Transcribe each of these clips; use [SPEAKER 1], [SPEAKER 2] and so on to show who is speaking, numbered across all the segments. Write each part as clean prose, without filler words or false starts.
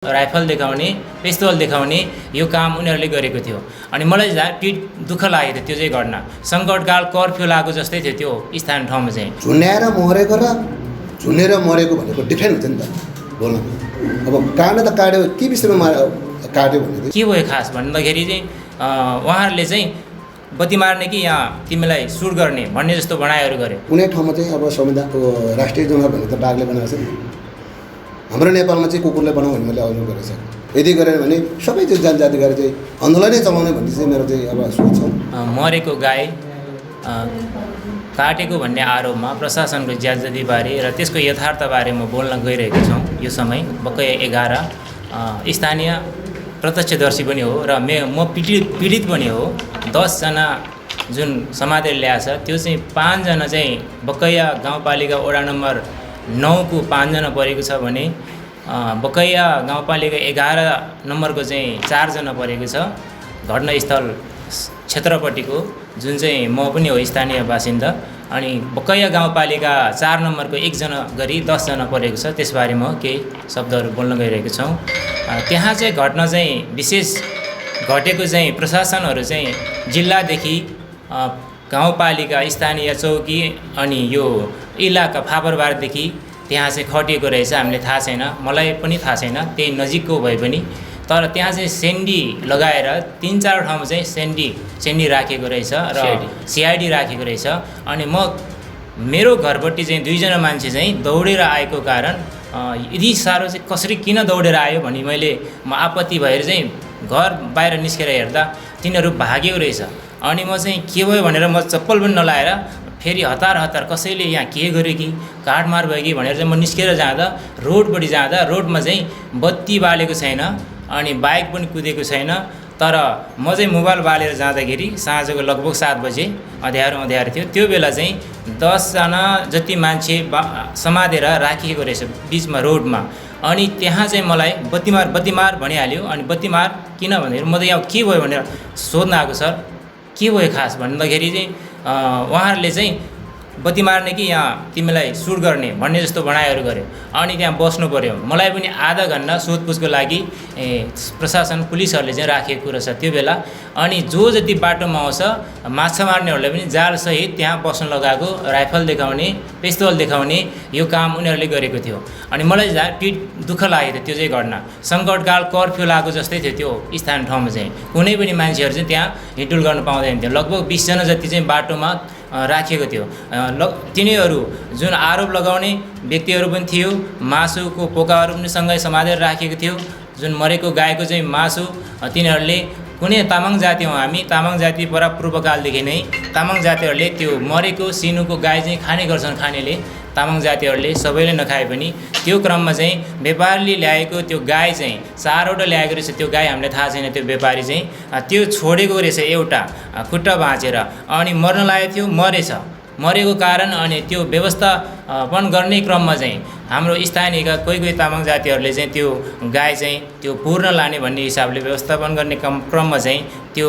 [SPEAKER 1] Rifle देखाउने, पिस्तौल देखाउने यो काम उनीहरूले गरेको थियो। अनि मलाई दुःख लागेको थियो त्यो चाहिँ घटना। सङ्कटकाल कर्फ्यू लागेको जस्तै थियो त्यो स्थानीय ठाउँमा चाहिँ।
[SPEAKER 2] झुन्ड्याएर मरेको र झुन्डेर मरेको भनेको डिफ्रेन्ट हुन्छ नि त बोल्न। अब काट्न त काट्यो, के विषयमा काट्यो भने
[SPEAKER 1] के भयो खास भन्दाखेरि चाहिँ उहाँहरूले चाहिँ बत्ती मार्ने कि यहाँ तिमीलाई सुट गर्ने भन्ने जस्तो भनाइहरू गरे।
[SPEAKER 2] कुनै ठाउँमा चाहिँ अब संविधानको राष्ट्रिय जनावर भन्ने त बाघले बनाएको छ नि, हाम्रो नेपालमा चाहिँ कुकुरले बनाऊ भन्ने मैले अनुभव गरेको छ। यदि गरेन भने सबै चाहिँ जनजाति गरेर चाहिँ आन्दोलनै चलाउने भन्ने चाहिँ मेरो चाहिँ अब सोच छ।
[SPEAKER 1] मरेको गाई काटेको भन्ने आरोपमा प्रशासनको ज्यादतीबारे र त्यसको यथार्थबारे म बोल्न गइरहेको छौँ। यो समय भक्कै 11 स्थानीय प्रत्यक्षदर्शी पनि हो र म पीडित पनि हो। 10 जना जुन समातेर ल्याएछ त्यो चाहिँ 5 जना चाहिँ बकैया गाउँपालिका वडा नम्बर 9 को 5 जना परेको छ भने बकैया गाउँपालिका 11 नम्बरको चाहिँ 4 जना परेको छ। घटनास्थल क्षेत्रपट्टिको जुन चाहिँ म पनि हो स्थानीय बासिन्दा। अनि बकैया गाउँपालिका 4 नम्बरको 1 जना गरी 10 जना परेको छ। त्यसबारे म केही शब्दहरू बोल्न गइरहेको छौँ। त्यहाँ चाहिँ घटना चाहिँ विशेष घटेको चाहिँ प्रशासनहरू चाहिँ जिल्लादेखि गाउँपालिका स्थानीय चौकी अनि यो इलाका फापरबारदेखि त्यहाँ चाहिँ खटिएको रहेछ। हामीले थाहा छैन, मलाई पनि थाहा छैन, त्यही नजिकको भए पनि। तर त्यहाँ चाहिँ सेन्डी लगाएर 3-4 ठाउँमा चाहिँ सेन्डी राखेको रहेछ र सिआइडी राखेको रहेछ। अनि मेरो घरपट्टि चाहिँ 2 जना मान्छे चाहिँ दौडेर आएको कारण यदि साह्रो चाहिँ कसरी किन दौडेर आयो भने म आपत्ति भएर चाहिँ घर बाहिर निस्केर हेर्दा तिनीहरू भाग्यो रहेछ। अनि म चाहिँ के भयो भनेर म चप्पल पनि नलाएर फेरि हतार कसैले यहाँ के गर्यो कि काटमार भयो कि भनेर चाहिँ म निस्केर जाँदा रोडपट्टि जाँदा रोडमा चाहिँ बत्ती बालेको छैन अनि बाइक पनि कुदेको छैन। तर म चाहिँ मोबाइल बालेर जाँदाखेरि साँझको लगभग 7 बजे अँध्यारो थियो। त्यो बेला चाहिँ 10 जना जति मान्छे समातेर राखिएको रहेछ बिचमा रोडमा। अनि त्यहाँ चाहिँ मलाई बत्तीमार भनिहाल्यो। अनि बत्तीमार किन भन्दाखेरि म त यहाँ के भयो भनेर सोध्न आएको। सर के भयो खास भन्दाखेरि चाहिँ उहाँहरूले चाहिँ बत्ती मार्ने कि यहाँ तिमीलाई सुट गर्ने भन्ने जस्तो भनाइहरू गर्यो। अनि त्यहाँ बस्नु पर्यो। मलाई पनि आधा घन्टा सोधपुछको लागि प्रशासन पुलिसहरूले चाहिँ राखेको कुरा छ त्यो बेला। अनि जो जति बाटोमा आउँछ माछा मार्नेहरूलाई पनि जालसहित त्यहाँ बस्न लगाएको, राइफल देखाउने, पिस्तौल देखाउने यो काम उनीहरूले गरेको थियो। अनि मलाई दुःख लागेको थियो त्यो चाहिँ घटना। सङ्कटकाल कर्फ्यू लागेको जस्तै थियो त्यो स्थानीय ठाउँमा चाहिँ। कुनै पनि मान्छेहरू चाहिँ त्यहाँ हिँडुल गर्न पाउँदैन थियो। लगभग 20 जना जति चाहिँ बाटोमा राखिएको थियो। तिनीहरू जुन आरोप लगाउने व्यक्तिहरू पनि थियो। मासुको पोकाहरू पनि सँगै समातेर राखेको थियो। जुन मरेको गाईको चाहिँ मासु तिनीहरूले कुनै तामाङ जाति हौँ हामी, तामाङ जाति पूर्वकालदेखि नै तामाङ जातिहरूले त्यो मरेको सिनुको गाई चाहिँ खाने गर्छन्। खानेले तामाङ जातिहरूले सबैले नखाए पनि त्यो क्रममा चाहिँ व्यापारीले ल्याएको त्यो गाई चाहिँ 4वटा ल्याएको रहेछ। त्यो गाई हामीलाई थाहा छैन, त्यो व्यापारी चाहिँ त्यो छोडेको रहेछ एउटा खुट्टा भाँचेर। अनि मर्न लागेको थियो, मरेको कारण अनि त्यो व्यवस्थापन गर्ने क्रममा चाहिँ हाम्रो स्थानीयका कोही तामाङ जातिहरूले चाहिँ त्यो गाई चाहिँ त्यो पुर्न लाने भन्ने हिसाबले व्यवस्थापन गर्ने क्रममा चाहिँ त्यो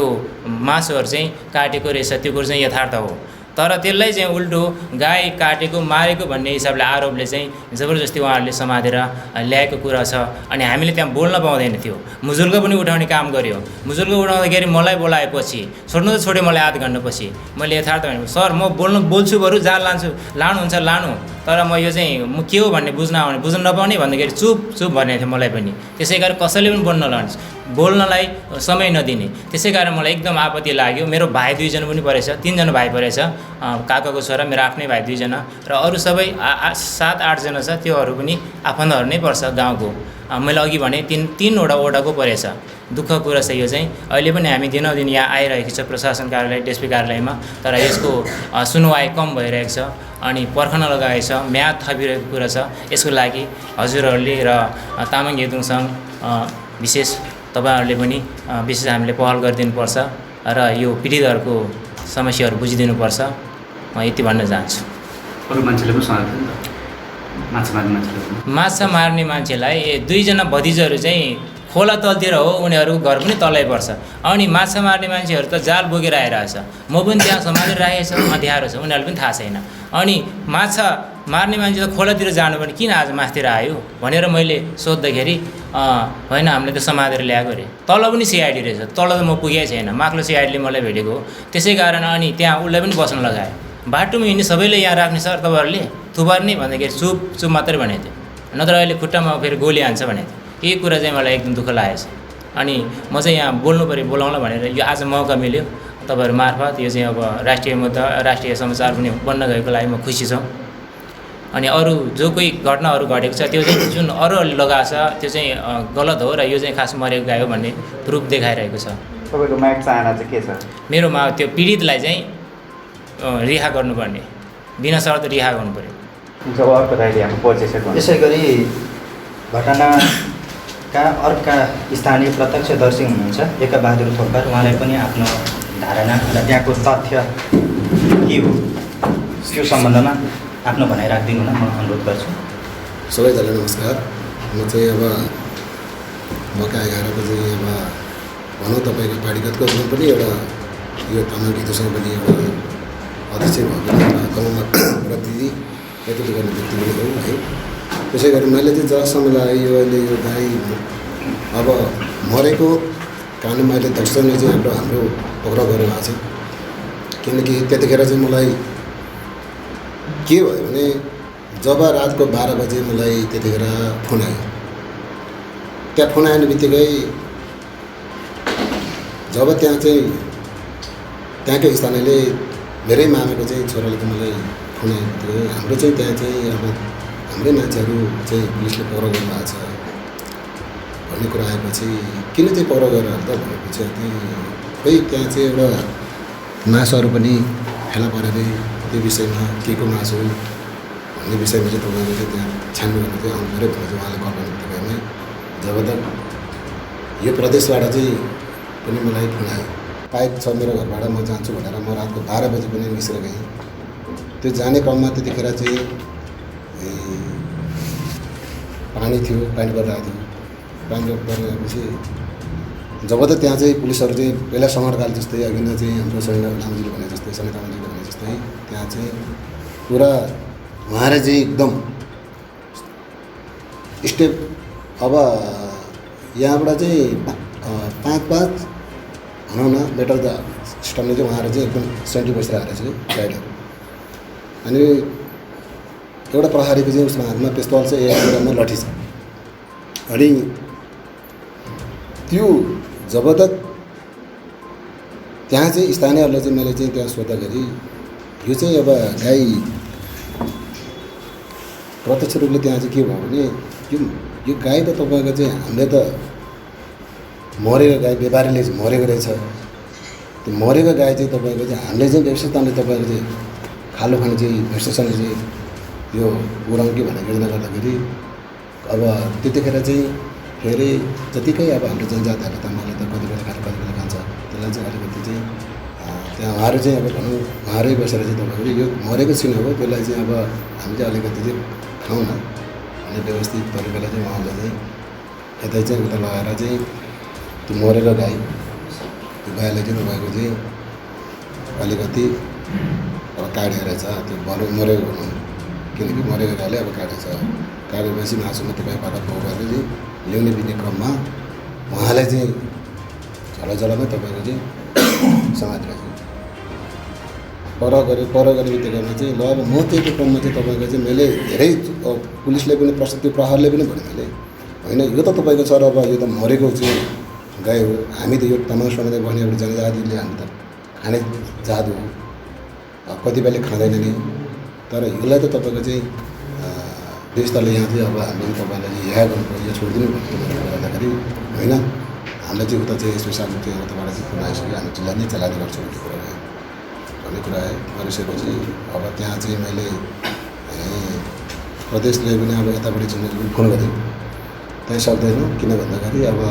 [SPEAKER 1] मासुहरू चाहिँ काटेको रहेछ। त्यो कुरो चाहिँ यथार्थ हो। तर त्यसलाई चाहिँ उल्टो गाई काटेको मारेको भन्ने हिसाबले आरोपले चाहिँ जबरजस्ती उहाँहरूले समातेर ल्याएको कुरा छ। अनि हामीले त्यहाँ बोल्न पाउँदैन थियो। मुजुल्को पनि उठाउने काम गर्यो। मुजुल्को उठाउँदाखेरि मलाई बोलाएपछि छोड्नु त छोड्यो मलाई आधा घन्टापछि। मैले यथार्थ भनेको सर म बोल्छु बरु जहाँ लानुहुन्छ लानु, तर म यो चाहिँ के हो भन्ने बुझ्न नपाउने भन्दाखेरि चुप भन्ने थियो मलाई पनि। त्यसै कारण कसैले पनि बोल्नलाई समय नदिने। त्यसै कारण मलाई एकदम आपत्ति लाग्यो। मेरो भाइ 2 जना पनि परेछ, 3 जना भाइ परेछ, काकाको छोरा, मेरो आफ्नै भाइ 2 जना र अरू सबै 7-8 जना छ। त्योहरू पनि आफन्तहरू नै पर्छ गाउँको। मैले अघि भने 3वटा वडाको परेछ। दुःखको कुरा छ यो चाहिँ। अहिले पनि हामी दिनदिन यहाँ आइरहेको छ प्रशासन कार्यालय, डिएसपी कार्यालयमा। तर यसको सुनवाई कम भइरहेको छ अनि पर्खन लगाएको छ, म्याद थपिरहेको कुरा छ। यसको लागि हजुरहरूले र तामाङ गेदुङ सङ्घ विशेष तपाईहरुले पनि विशेष हामीले पहल गरिदिनुपर्छ र यो पीडितहरूको समस्याहरू बुझिदिनुपर्छ। म यति भन्न चाहन्छु।
[SPEAKER 3] अरू मान्छेले पनि सहायता
[SPEAKER 1] माछा मार्ने मान्छेलाई 2 जना भतिजहरू चाहिँ खोला तलतिर हो, उनीहरूको घर पनि तलै पर्छ। अनि माछा मार्ने मान्छेहरू त जाल बोकेर आइरहेछ। म पनि त्यहाँ समातेर राखेको छ, अँध्यारो छ, उनीहरूलाई पनि थाहा छैन। अनि माछा मार्ने मान्छे त खोलातिर जानु पनि किन आज माथितिर आयो भनेर मैले सोद्धाखेरि होइन हामीले त समातेर ल्याएको अरे तल पनि सिआइडी रहेछ तल त म पुगेकै छैन माथिल्लो सिआइडीले मलाई भेटेको त्यसै कारण अनि त्यहाँ उसलाई पनि बस्न लगायो बाटोमा हिँड्ने सबैले यहाँ राख्ने सर तपाईँहरूले थुपार्ने भन्दाखेरि चुप चुप मात्रै भनेको थियो नत्र अहिले खुट्टामा फेरि गोली हान्छ भनेको थियो यही कुरा चाहिँ मलाई एकदम दुःख लागेको छ अनि म चाहिँ यहाँ बोल्नु पऱ्यो बोलाउन भनेर यो आज मौका मिल्यो तपाईँहरू मार्फत यो चाहिँ अब राष्ट्रिय मुद्दा राष्ट्रिय समाचार पनि बन्न गएको लागि म खुसी छु अनि अरू जो कोही घटनाहरू घटेको छ त्यो चाहिँ जुन अरूहरूले लगाएको छ त्यो चाहिँ गलत हो र यो चाहिँ खास मरेको गायो भन्ने प्रुफ देखाइरहेको छ
[SPEAKER 4] तपाईँको माग चाहना चाहिँ के छ
[SPEAKER 1] मेरो माग त्यो पीडितलाई चाहिँ रिहा गर्नुपर्ने बिना शर्त रिहा गर्नु पऱ्यो
[SPEAKER 4] जब अर्को दाइले हाम्रो परिचय गर्नु
[SPEAKER 5] यसै गरी घटनाका अर्का स्थानीय प्रत्यक्षदर्शी हुनुहुन्छ एकाबहादुर थोकर उहाँलाई पनि आफ्नो धारणा र त्यहाँको तथ्य के हो त्यो सम्बन्धमा आफ्नो भनाइ राखिदिनु न म अनुरोध गर्छु
[SPEAKER 2] सबैजनालाई नमस्कार म चाहिँ अब मका 11 को चाहिँ अब भनौँ तपाईँको पार्टीगतको रूपमा पनि एउटा यो तमाम गीतसँग पनि एउटा अध्यक्ष भएको एउटा गाउँमा प्रतिनिधि नेतृत्व गर्ने व्यक्ति पनि हो है त्यसै गरी मैले चाहिँ जहाँसम्म यो अहिले यो गाई अब मरेको कारणमा अहिले दर्शनले चाहिँ हाम्रो पक्राउ गरेर भएको छ किनकि त्यतिखेर चाहिँ मलाई के भयो भने जब रातको 12 बजे मलाई त्यतिखेर फोन आयो त्यहाँ फोन आउने बित्तिकै जब त्यहाँ चाहिँ त्यहाँकै स्थानीयले मेरै मामाको चाहिँ छोराले त मलाई फोन आएको थियो हाम्रो चाहिँ त्यहाँ चाहिँ अब हाम्रै मान्छेहरू चाहिँ पुलिसले पक्राउ गर्नुभएको छ भन्ने कुरा आएपछि किन चाहिँ पक्राउ गरेर त भनेपछि खै त्यहाँ चाहिँ एउटा मासुहरू पनि फेला परेर त्यो विषयमा के को मासु भन्ने विषयमा चाहिँ तपाईँको चाहिँ त्यहाँ छान्नु गर्नु चाहिँ आउनु पऱ्यो भनेर चाहिँ उहाँले कल गर्नु बित्तिकैमै जब त यो प्रदेशबाट चाहिँ पनि मलाई फोन आयो पाइप छ मेरो घरबाट म जान्छु भनेर म रातको 12 बजी पनि निस्केर गएँ त्यो जाने क्रममा त्यतिखेर चाहिँ पानी थियो पानी परिरहेको थियो पानी परिरहेपछि जब त त्यहाँ चाहिँ पुलिसहरू चाहिँ पहिला समरकाल जस्तै अघि नै चाहिँ हाम्रो सैन्य लामजीले भने जस्तै सैन्य लामजीले भने जस्तै त्यहाँ चाहिँ पुरा उहाँले चाहिँ एकदम स्टेप अब यहाँबाट चाहिँ 5 भनौँ न मेटल द सिस्टमले चाहिँ उहाँहरू चाहिँ एकदम सेन्ट्री बसिरहेको रहेछ गाइडहरू अनि एउटा प्रहरीको चाहिँ उसको हातमा पिस्तौल छ एकमा लठी छ अनि त्यो जब तक त्यहाँ चाहिँ स्थानीयहरूलाई चाहिँ मैले चाहिँ त्यहाँ सोद्धाखेरि यो चाहिँ अब गाई प्रत्यक्ष रूपले त्यहाँ चाहिँ के भयो भने यो गाई त तपाईँको चाहिँ हामीले त मरेको गाई व्यापारीले चाहिँ मरेको रहेछ त्यो मरेको गाई चाहिँ तपाईँको चाहिँ हामीले चाहिँ व्यवस्थाले तपाईँको चाहिँ खालो खाने चाहिँ व्यवस्थाले चाहिँ यो उडाउँ कि भनेर योजना गर्दाखेरि अब त्यतिखेर चाहिँ फेरि जतिकै अब हाम्रो जनजातिहरूले त मलाई त कति बेला खान्छ कति बेला खान्छ त्यसलाई चाहिँ अलिकति चाहिँ त्यहाँ उहाँहरू चाहिँ अब भनौँ उहाँहरू बसेर चाहिँ तपाईँको यो मरेको सिन हो त्यसलाई चाहिँ अब हामी चाहिँ अलिकति चाहिँ खाउँ न भन्ने व्यवस्थित तरिकाले चाहिँ उहाँले चाहिँ यतै चाहिँ उता लगाएर चाहिँ त्यो मरेको गाई त्यो गाईलाई चाहिँ तपाईँको चाहिँ अलिकति अब काटेर छ त्यो मरेको भनौँ किनकि मरेको गाईले अब काटेछ काटेपछि मासुमा तपाईँ पाता पकाएर चाहिँ ल्याउने बित्ने क्रममा उहाँलाई चाहिँ झलझलमै तपाईँको चाहिँ समातेर पर गरे बित्तिकैमा चाहिँ ल अब म चाहिँ त्यो क्रममा चाहिँ तपाईँको चाहिँ मैले धेरै पुलिसले पनि त्यो प्रहरले पनि भने मैले होइन यो त तपाईँको छ र अब यो त मरेको चाहिँ गाई हो हामी त यो तमाम समुदाय बस्ने एउटा जनजातिले हामी त खाने जादु हो कतिपयले खाँदैन नि तर यसलाई त तपाईँको चाहिँ देशले यहाँ चाहिँ अब हामीले तपाईँलाई यहाँ गर्नु यो छोडिदिनु भन्ने गर्दाखेरि होइन हामीलाई चाहिँ उता चाहिँ यस्तो सानो चाहिँ उताबाट चाहिँ फोन आइसक्यो हामी जिल्ला नै चलाउने गर्छौँ भन्ने कुरा आयो भन्ने कुरा आयो गरिसकेपछि अब त्यहाँ चाहिँ मैले प्रदेशले पनि अब यतापट्टि चाहिँ फोन गरेँ त्यहीँ सक्दैनौँ किन भन्दाखेरि अब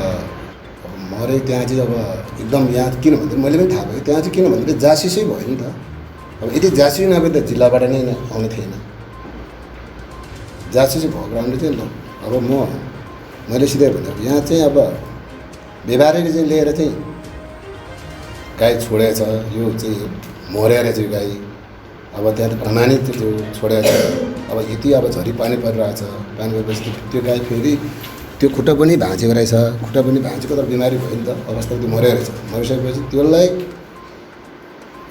[SPEAKER 2] मरे त्यहाँ चाहिँ अब एकदम यहाँ किन भन्दा मैले पनि थाहा भयो त्यहाँ चाहिँ किन भन्दाखेरि जासिसै भयो नि त अब यदि जासिस नभए त जिल्लाबाट नै आउने थिएन जासिस भएको राम्रो चाहिँ ल अब मैले सिधै भने यहाँ चाहिँ अब व्यापारीले चाहिँ लिएर चाहिँ गाई छोडेको छ यो चाहिँ मरेर चाहिँ गाई अब त्यहाँ त प्रमाणित त्यो छोडेको छ अब यति अब झरी पानी परिरहेछ पानी परेपछि त्यो गाई फेरि त्यो खुट्टा पनि भाँचेको रहेछ, खुट्टा पनि भाँचेको तर बिमारी भयो नि त, अवस्था त्यो मरेको रहेछ। मरिसकेपछि त्यसलाई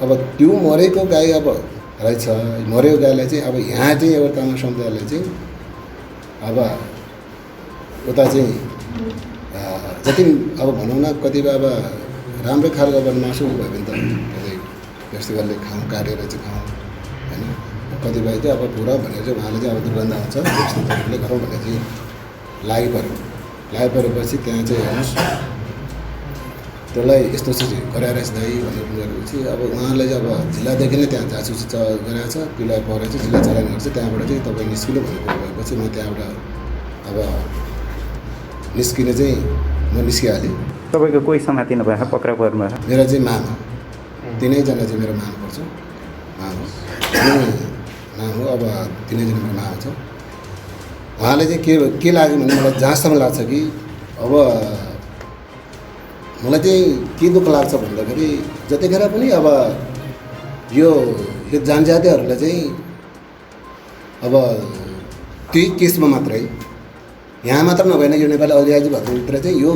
[SPEAKER 2] अब त्यो मरेको गाई अब रहेछ, मरेको गाईलाई चाहिँ अब यहाँ चाहिँ अब तामाङ समुदायले चाहिँ अब उता चाहिँ जति अब भनौँ न कतिपय अब राम्रो खालको अब मासु भयो भने त यस्तो गरेर खाउँ, काटेर चाहिँ खाउँ होइन। कतिपय चाहिँ अब पुरा भनेर चाहिँ उहाँले चाहिँ अब दुर्गन्ध आउँछ यस्तो तरिकाले गरौँ भनेर चाहिँ लागेपछि त्यहाँ चाहिँ हेर्नुहोस् त्यसलाई यस्तो चाहिँ गराएर दाइ भनेर गरेपछि अब उहाँलाई चाहिँ अब जिल्लादेखि नै त्यहाँ जासुसी गराएको छ, त्यसलाई परेर चाहिँ जिल्ला चलाइने गर्छ। त्यहाँबाट चाहिँ तपाईँ निस्किनु भनेको भएपछि म त्यहाँबाट अब निस्किने चाहिँ म निस्किहालेँ।
[SPEAKER 4] तपाईँको कोही समातिनु भयो पक्राउ गर्नुभयो?
[SPEAKER 2] मेरो चाहिँ मामा, तिनैजना चाहिँ मेरो मामा पर्छ, मामा नाम हो। अब तिनैजना मेरो मामा छ। उहाँले चाहिँ के लाग्यो भने मलाई जहाँसम्म लाग्छ कि अब मलाई चाहिँ के दुःख लाग्छ भन्दाखेरि जतिखेर पनि अब यो जनजातिहरूलाई चाहिँ अब त्यही केसमा मात्रै, यहाँ मात्र नभएन यो नेपाली आदिवासी भाषाभित्र चाहिँ यो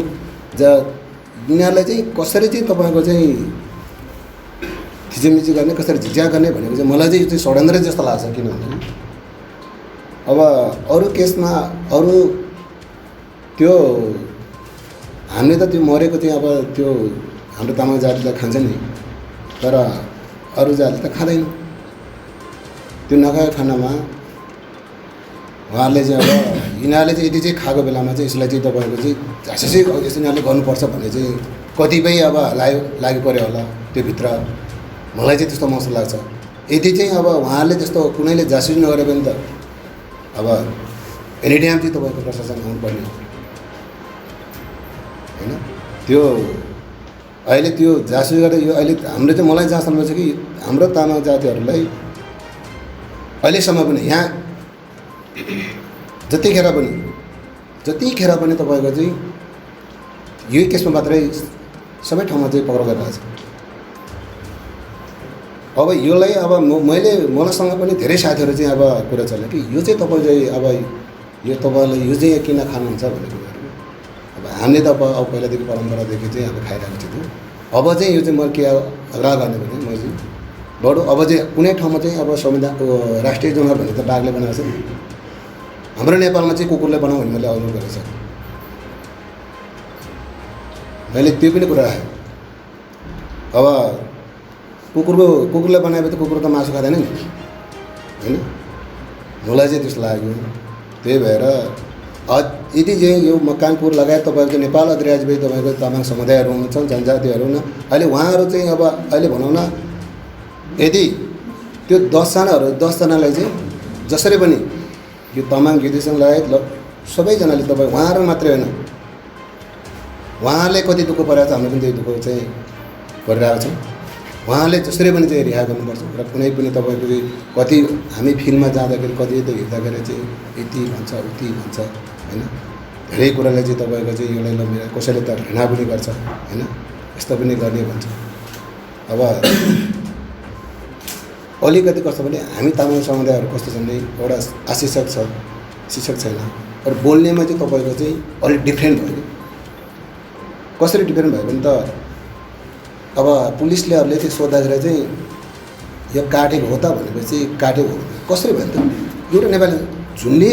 [SPEAKER 2] यिनीहरूलाई चाहिँ कसरी चाहिँ तपाईँको चाहिँ थिचेमिची गर्ने, कसरी झिझ्या गर्ने भनेको चाहिँ मलाई चाहिँ यो चाहिँ षड्यन्त्र जस्तो लाग्छ। किनभने अब अरू केसमा अरू त्यो हामीले त त्यो मरेको चाहिँ अब त्यो हाम्रो तामाङ जातिलाई खान्छ नि, तर अरू जाति त खाँदैन। त्यो नखाएको खानामा उहाँहरूले चाहिँ अब यिनीहरूले चाहिँ यदि चाहिँ खाएको बेलामा चाहिँ यसलाई चाहिँ तपाईँको चाहिँ झाँसै यस्तो यिनीहरूले गर्नुपर्छ भन्ने चाहिँ कतिपय अब लागि पऱ्यो होला त्योभित्र, मलाई चाहिँ त्यस्तो महसुस लाग्छ। यदि चाहिँ अब उहाँहरूले त्यस्तो कुनैले जासुसी नगरे पनि त अब एनी टाइम चाहिँ तपाईँको प्रशासन आउनुपर्ने हो होइन। त्यो अहिले त्यो जासुसी गरेर यो अहिले हाम्रो चाहिँ मलाई जहाँसम्म छ कि हाम्रो तामाङ जातिहरूलाई अहिलेसम्म पनि यहाँ जतिखेर पनि तपाईँको चाहिँ यही केसमा मात्रै सबै ठाउँमा चाहिँ पक्राउ गरिरहेको छ। अब योलाई अब मलाईसँग पनि धेरै साथीहरू चाहिँ अब कुरा चल्यो कि यो चाहिँ तपाईँ चाहिँ अब यो तपाईँलाई यो चाहिँ किन खानुहुन्छ भन्ने कुराहरू। अब हामीले त अब पहिलादेखि परम्परादेखि चाहिँ अब खाइरहेको थियौँ। अब चाहिँ यो चाहिँ म के आग्रह गर्ने भने म चाहिँ बरु अब चाहिँ कुनै ठाउँमा चाहिँ अब संविधानको राष्ट्रिय जनावर भन्ने त बाघले बनाएको छ नि, हाम्रो नेपालमा चाहिँ कुकुरले बनाऊ भने मैले अनुरोध गरेको छु। मैले त्यो पनि कुरा राखेँ। अब कुकुरले बनाएपछि कुकुर त मासु खाँदैन नि होइन। मलाई चाहिँ त्यस्तो लाग्यो। त्यही भएर यदि चाहिँ यो मकवानपुर लगायत तपाईँको नेपाल अधिराज्यमा तपाईँको तामाङ समुदायहरू हुनुहुन्छ, जनजातिहरू हुन्, अहिले उहाँहरू चाहिँ अब अहिले भनौँ न यदि त्यो 10जनालाई चाहिँ जसरी पनि यो तामाङ गिरीसँग लगायत सबैजनाले तपाईँ उहाँहरू मात्रै होइन, उहाँहरूले कति दुःख परेको छ, हामीले पनि त्यही दुःख चाहिँ परिरहेको छौँ। उहाँले जसरी पनि चाहिँ रिहा गर्नुपर्छ। र कुनै पनि तपाईँको चाहिँ कति हामी फिल्ममा जाँदाखेरि कति त हेर्दाखेरि चाहिँ यति भन्छ उति भन्छ होइन। धेरै कुरालाई चाहिँ तपाईँको चाहिँ यसलाई लम्बिएर कसैले त घृणा पनि गर्छ होइन, यस्तो पनि गर्ने भन्छ। अब अलिकति कस्तो भने हामी तामाङ समुदायहरू कस्तो छ भने एउटा शिक्षक छ, शिक्षक छैन। र बोल्नेमा चाहिँ तपाईँको चाहिँ अलिक डिफ्रेन्ट भयो। कसरी डिफ्रेन्ट भयो भने त अब पुलिसलेहरूले चाहिँ सोद्धाखेरि चाहिँ यो काटेको हो त भनेपछि काटेको हो कसरी भयो त एउटा नेपाली झुन्ने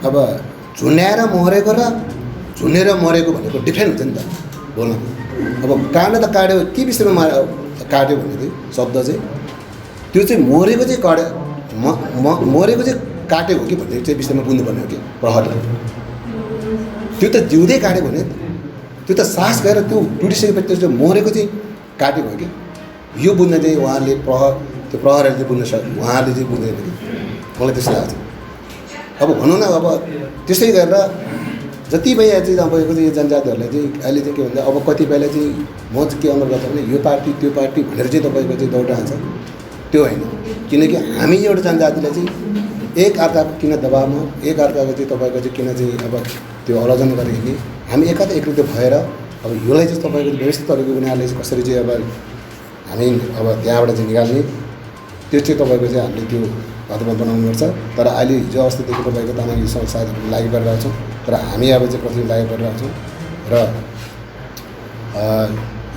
[SPEAKER 2] अब झुन्याएर मरेको र झुन्नेर मरेको भनेको डिफ्रेन्ट हुन्छ नि त बोल्न। अब काट्न त काट्यो के विषयमा काट्यो भने चाहिँ शब्द चाहिँ त्यो चाहिँ मरेको चाहिँ मरेको चाहिँ काटेको हो कि भन्ने चाहिँ विषयमा बुझ्नुपर्ने हो कि प्रहरले। त्यो त जिउँदै काट्यो भने त्यो त सास गएर त्यो टुटिसकेपछि त्यो चाहिँ मरेको चाहिँ काटेको हो कि यो बुझ्न चाहिँ उहाँहरूले त्यो प्रहरले चाहिँ बुझ्न सक्छ, उहाँहरूले चाहिँ बुझ्दैन कि मलाई त्यस्तो लाग्छ। अब भनौँ न अब त्यसै गरेर जति भए चाहिँ तपाईँको चाहिँ यो जनजातिहरूलाई चाहिँ अहिले चाहिँ के भन्छ अब कतिपयलाई चाहिँ म चाहिँ के अनुरोध गर्छ भने यो पार्टी त्यो पार्टी भनेर चाहिँ तपाईँको चाहिँ दौडान्छ, त्यो होइन। किनकि हामी एउटा जनजातिलाई चाहिँ एक अर्काको किन दबावमा एक अर्काको चाहिँ तपाईँको चाहिँ किन चाहिँ अब त्यो आलोचना गरेको कि हामी एकरूप भएर अब योलाई चाहिँ तपाईँको व्यवस्थित तरिकाले उनीहरूले चाहिँ कसरी चाहिँ अब हामी अब त्यहाँबाट चाहिँ निकाल्ने त्यो चाहिँ तपाईँको चाहिँ हामीले त्यो बाटोमा बनाउनुपर्छ। तर अहिले हिजो अस्तिदेखि तपाईँको तामाङ साथीहरू लागि गरिरहेको छौँ। तर हामी अब चाहिँ प्रतिनिधि लागि परिरहेको छौँ र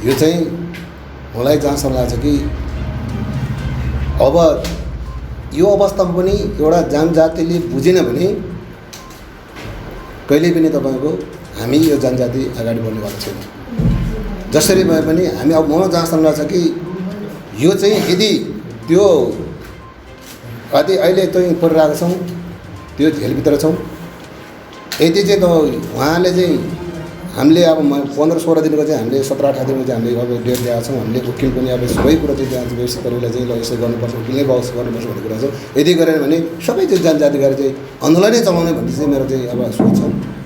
[SPEAKER 2] यो चाहिँ मलाई जहाँसम्म लाग्छ कि अब यो अवस्थामा पनि एउटा जनजातिले बुझेन भने कहिल्यै पनि तपाईँको हामी यो जनजाति अगाडि बढ्ने भएको छैन। जसरी भए पनि हामी अब मलाई जहाँसम्म लाग्छ कि यो चाहिँ यदि त्यो कति अहिले चाहिँ परिरहेको छौँ त्यो झेलभित्र छौँ यदि चाहिँ उहाँले चाहिँ हामीले अब 15-16 दिनको चाहिँ हामीले 17-18 दिनको चाहिँ हामीले अब डेट ल्याएको छौँ। हामीले वकिल पनि अब सबै कुरा चाहिँ त्यहाँ व्यवस्थित गरेर चाहिँ ल यसो गर्नुपर्छ वकिलले व्यवस्था गर्नुपर्छ भन्ने कुरा छ। यदि गरेन भने सबै चाहिँ जनजाति गरेर चाहिँ आन्दोलनै चलाउने भन्ने चाहिँ मेरो चाहिँ अब सोच छ।